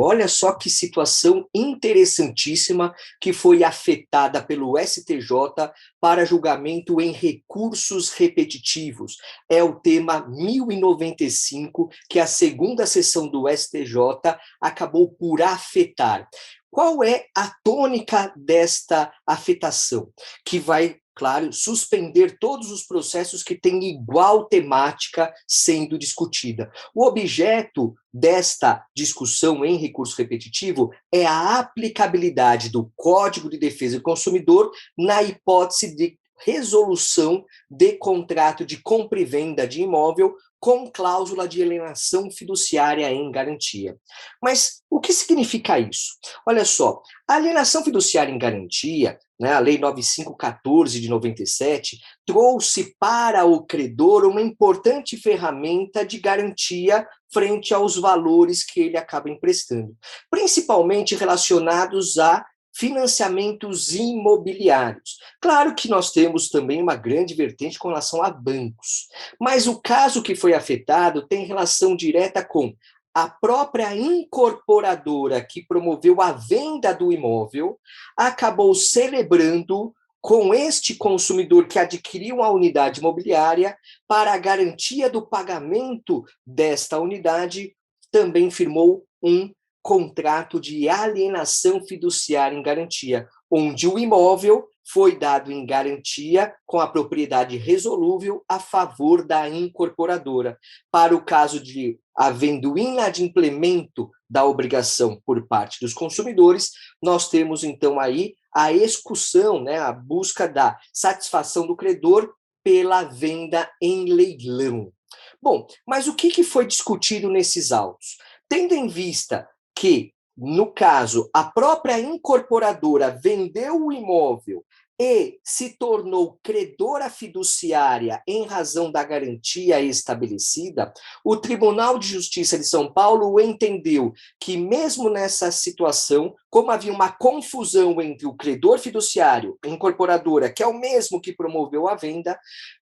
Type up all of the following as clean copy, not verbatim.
olha só que situação interessantíssima que foi afetada pelo STJ para julgamento em recursos repetitivos. É o tema 1095, que a segunda sessão do STJ acabou por afetar. Qual é a tônica desta afetação? Que vai, claro, suspender todos os processos que têm igual temática sendo discutida. O objeto desta discussão em recurso repetitivo é a aplicabilidade do Código de Defesa do Consumidor na hipótese de resolução de contrato de compra e venda de imóvel com cláusula de alienação fiduciária em garantia. Mas o que significa isso? Olha só, a alienação fiduciária em garantia, né, a Lei 9514 de 97, trouxe para o credor uma importante ferramenta de garantia frente aos valores que ele acaba emprestando, principalmente relacionados a financiamentos imobiliários. Claro que nós temos também uma grande vertente com relação a bancos, mas o caso que foi afetado tem relação direta com a própria incorporadora que promoveu a venda do imóvel acabou celebrando com este consumidor que adquiriu a unidade imobiliária para a garantia do pagamento desta unidade, também firmou um contrato de alienação fiduciária em garantia, onde o imóvel foi dado em garantia com a propriedade resolúvel a favor da incorporadora. Para o caso de havendo inadimplemento da obrigação por parte dos consumidores, nós temos então aí a execução, né, a busca da satisfação do credor pela venda em leilão. Bom, mas o que foi discutido nesses autos? Tendo em vista que, no caso, a própria incorporadora vendeu o imóvel e se tornou credora fiduciária em razão da garantia estabelecida, o Tribunal de Justiça de São Paulo entendeu que, mesmo nessa situação, como havia uma confusão entre o credor fiduciário e a incorporadora, que é o mesmo que promoveu a venda,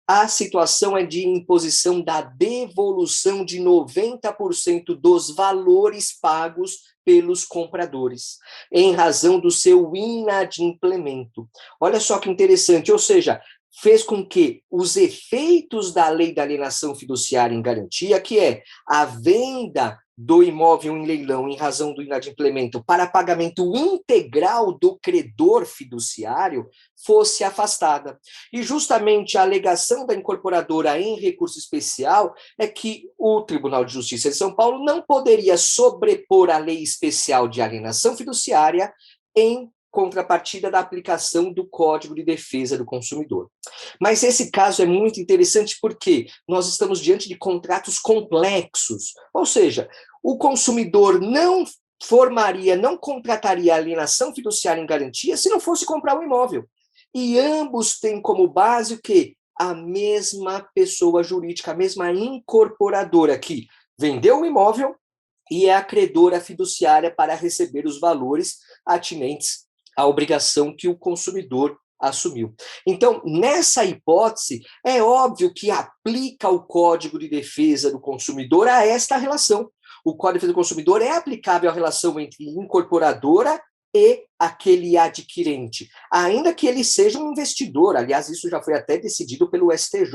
a situação é de imposição da devolução de 90% dos valores pagos pelos compradores, em razão do seu inadimplemento. Olha só que interessante, ou seja, fez com que os efeitos da lei da alienação fiduciária em garantia, que é a venda do imóvel em leilão em razão do inadimplemento para pagamento integral do credor fiduciário, fosse afastada. E justamente a alegação da incorporadora em recurso especial é que o Tribunal de Justiça de São Paulo não poderia sobrepor a lei especial de alienação fiduciária em contrapartida da aplicação do Código de Defesa do Consumidor. Mas esse caso é muito interessante porque nós estamos diante de contratos complexos, ou seja, o consumidor não formaria, não contrataria alienação fiduciária em garantia se não fosse comprar o imóvel. E ambos têm como base o quê? A mesma pessoa jurídica, a mesma incorporadora que vendeu o imóvel e é a credora fiduciária para receber os valores atinentes à obrigação que o consumidor assumiu. Então, nessa hipótese, é óbvio que aplica o Código de Defesa do Consumidor a esta relação. O Código de Defesa do Consumidor é aplicável à relação entre incorporadora e aquele adquirente, ainda que ele seja um investidor. Aliás, isso já foi até decidido pelo STJ.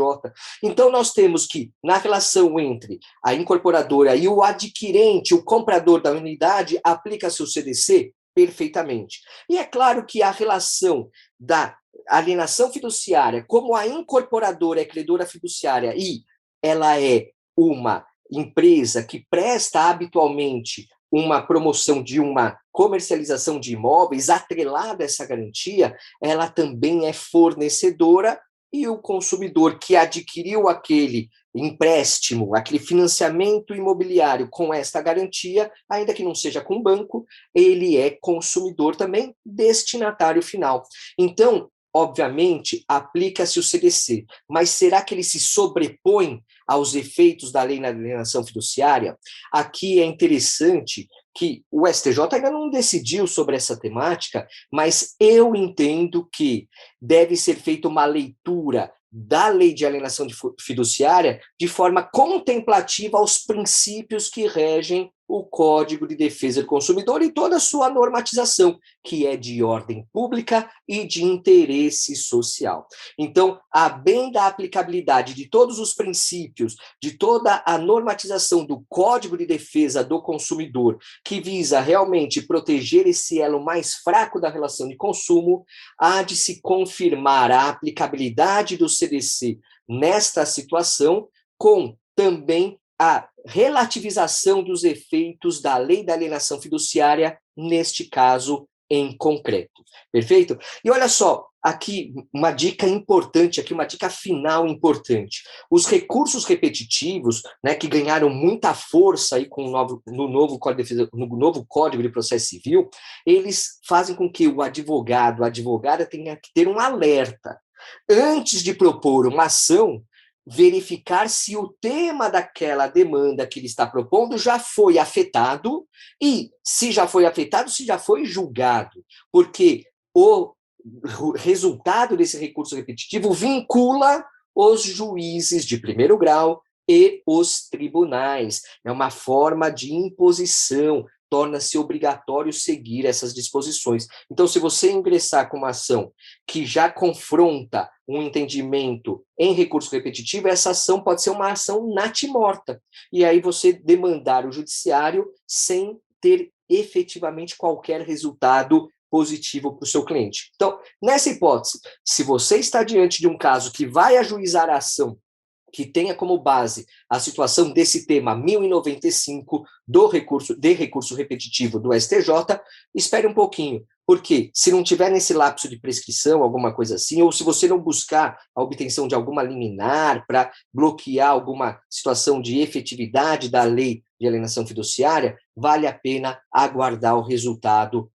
Então, nós temos que, na relação entre a incorporadora e o adquirente, o comprador da unidade, aplica-se o CDC perfeitamente. E é claro que a relação da alienação fiduciária, como a incorporadora é credora fiduciária e ela é uma empresa que presta habitualmente uma promoção de uma comercialização de imóveis atrelada a essa garantia, ela também é fornecedora e o consumidor que adquiriu aquele empréstimo, aquele financiamento imobiliário com esta garantia, ainda que não seja com banco, ele é consumidor também, destinatário final. Então, obviamente, aplica-se o CDC, mas será que ele se sobrepõe aos efeitos da lei na alienação fiduciária? Aqui é interessante que o STJ ainda não decidiu sobre essa temática, mas eu entendo que deve ser feita uma leitura da lei de alienação fiduciária de forma contemplativa aos princípios que regem o Código de Defesa do Consumidor e toda a sua normatização, que é de ordem pública e de interesse social. Então, a bem da aplicabilidade de todos os princípios, de toda a normatização do Código de Defesa do Consumidor, que visa realmente proteger esse elo mais fraco da relação de consumo, há de se confirmar a aplicabilidade do CDC nesta situação, com também a relativização dos efeitos da lei da alienação fiduciária, neste caso em concreto. Perfeito? E olha só, aqui uma dica importante, aqui uma dica final importante. Os recursos repetitivos, né, que ganharam muita força aí no novo Código de Processo Civil, eles fazem com que o advogado, a advogada tenha que ter um alerta. Antes de propor uma ação, verificar se o tema daquela demanda que ele está propondo já foi afetado e, se já foi afetado, se já foi julgado, porque o resultado desse recurso repetitivo vincula os juízes de primeiro grau e os tribunais. É uma forma de imposição, torna-se obrigatório seguir essas disposições. Então, se você ingressar com uma ação que já confronta um entendimento em recurso repetitivo, essa ação pode ser uma ação natimorta. E aí você demandar o judiciário sem ter efetivamente qualquer resultado positivo para o seu cliente. Então, nessa hipótese, se você está diante de um caso que vai ajuizar a ação, que tenha como base a situação desse tema 1095 de recurso repetitivo do STJ, espere um pouquinho, porque se não tiver nesse lapso de prescrição, alguma coisa assim, ou se você não buscar a obtenção de alguma liminar para bloquear alguma situação de efetividade da lei de alienação fiduciária, vale a pena aguardar o resultado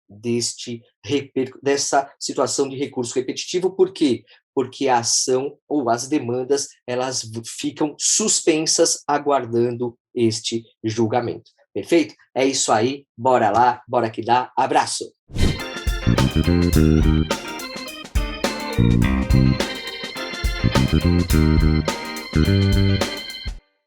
dessa situação de recurso repetitivo. Por quê? Porque a ação ou as demandas, elas ficam suspensas aguardando este julgamento. Perfeito? É isso aí, bora lá, bora que dá. Abraço!